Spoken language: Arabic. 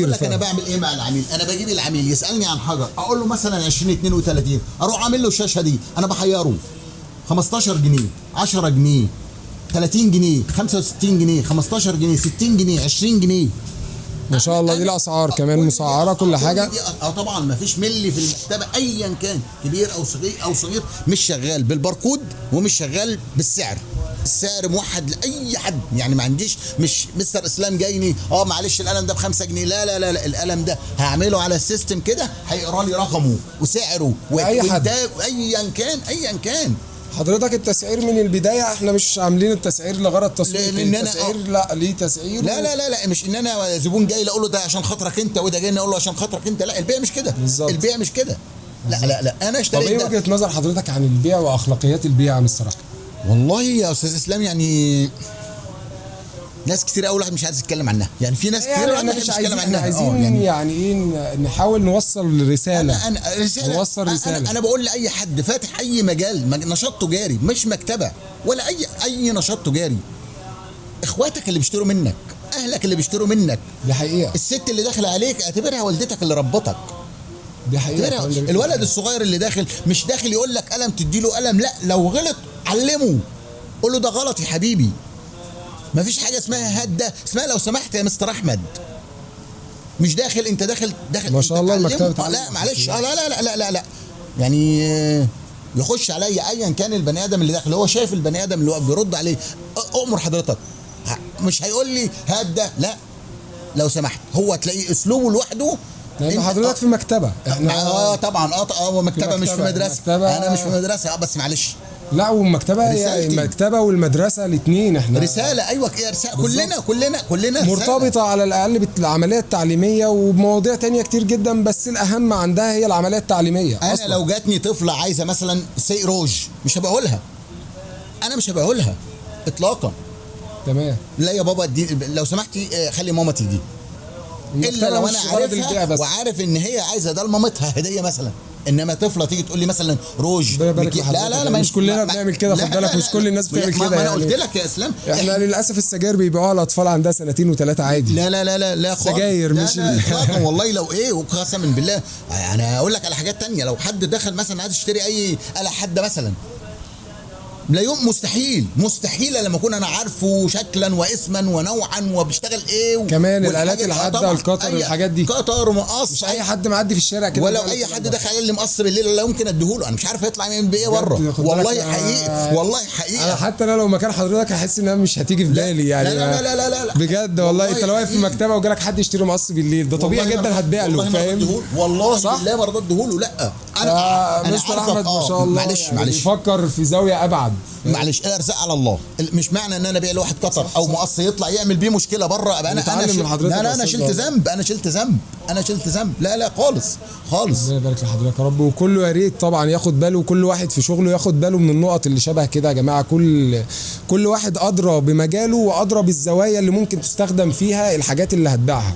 اقول لك انا بعمل ايه مع العميل. انا بجيب العميل يسالني عن حاجه، اقول له مثلا 20 32، اروح عامل له الشاشه دي. انا بحيره 15 جنيه 10 جنيه 30 جنيه 65 جنيه 15 جنيه 60 جنيه 20 جنيه. ما شاء الله، دي الاسعار كمان مسعره كل حاجه. طبعا ما فيش ملي في المكتبه ايا كان، كبير او صغير مش شغال بالباركود ومش شغال بالسعر. السعر موحد لاي حد، يعني ما عنديش مش مستر اسلام جايني معلش القلم ده ب5 جنيه، لا لا لا لا، القلم ده هعمله على السيستم كده، هيقرا لي رقمه وسعره اي حد ايا كان. حضرتك التسعير من البدايه احنا مش عاملين التسعير لغرض تسويق، التسعير لا ليه تسعير. لا مش ان انا زبون جاي اقول له ده عشان خاطرك انت، وده جاي اقول له عشان خاطرك انت. لا، البيع مش كده بالظبط، البيع مش كده. لا انا اشتريت. طب ايه وجهه نظر حضرتك عن البيع واخلاقيات البيع يا مستر احمد؟ والله يا استاذ اسلام، يعني ناس كتير قوي الواحد مش عايز يتكلم عنها، يعني في ناس كتير احنا مش عايزين، احنا عايزين يعني ايه، نحاول نوصل رساله. نوصل رساله. أنا بقول لاي حد فاتح اي مجال نشاط تجاري، مش مكتبه ولا اي نشاط تجاري، اخواتك اللي بيشتروا منك، اهلك اللي بيشتروا منك، دي حقيقه. الست اللي داخله عليك اعتبرها والدتك اللي ربتك، دي حقيقه. الولد الصغير اللي داخل مش داخل يقول لك قلم تديله قلم، لا، لو غلط علمه، قول له ده غلط يا حبيبي. مفيش حاجه اسمها هات ده، اسمها لو سمحت يا مستر احمد. مش داخل انت داخل ما شاء الله المكتبه. لا معلش، لا يعني يخش عليا ايا كان البني ادم اللي داخل، هو شايف البني ادم اللي بيرد عليه، امر حضرتك، مش هيقول لي هات ده، لا، لو سمحت. هو تلاقيه اسلوبه لوحده. لان حضرتك في مكتبه، احنا طبعا مكتبه مش في مدرسه. انا مش في مدرسه بس معلش. لا، والمكتبه يعني المكتبه والمدرسه الاثنين احنا رساله. ايوه يا رساله، كلنا مرتبطه على الاقل بالعمليه التعليميه وبمواضيع تانية كتير جدا، بس الاهم عندها هي العمليه التعليميه. انا أصلاً لو جاتني طفله عايزه مثلا سي روج، مش هبقى لها، انا مش هبقى لها اطلاقا. تمام. لا يا بابا دي لو سمحتي خلي ماما تيجي، الا لو انا عارفها وعارف ان هي عايزه ده لمامتها هديه مثلا. انما طفله تيجي تقول لي مثلا روج، لا مش كلنا بنعمل كده، خد بالك، مش كل الناس بتعمل كده. ما انا قلت لك يا اسلام، احنا للاسف السجاير بيبيعوها الاطفال عندها 2 و3 عادي. لا سجاير مش والله لو وقسما بالله، يعني اقول لك على حاجات تانية. لو حد دخل مثلا عايز يشتري اي آلة حادة مثلا، لا يوم مستحيل لما اكون انا عارفه شكلا واسما ونوعا وبيشتغل ايه كمان الالات الحاده والقطر والحاجات دي، قطر ومقص. مش اي حد معدي في الشارع كده، ولو اي حد دخل قال لي مقص بالليل لا يمكن اديهوله، انا مش عارف يطلع يعمل بايه بره. والله حقيقي انا حتى انا لو مكان حضرتك هحس انها مش هتيجي في بالي يعني. لا بجد والله. انت لو واقف في مكتبه وجالك حد يشتري مقص بالليل، ده طبيعي جدا هتبيع له، فاهم؟ والله بالله ما رضيت اديهوله. لا انا مستر احمد ما شاء الله معلش بيفكر في زاويه ابعد. معلش ارزق على الله. مش معنى ان انا ابيع لواحد قطر او مقص يطلع يعمل بيه مشكله بره ابقى انا شلت ذنب. لا خالص. ربنا يبارك لحضرتك يا رب. وكله يا ريت طبعا ياخد باله، وكل واحد في شغله ياخد باله من النقط اللي شبه كده يا جماعه. كل واحد ادرى بمجاله وادرى بالزوايا اللي ممكن تستخدم فيها الحاجات اللي هتباعها.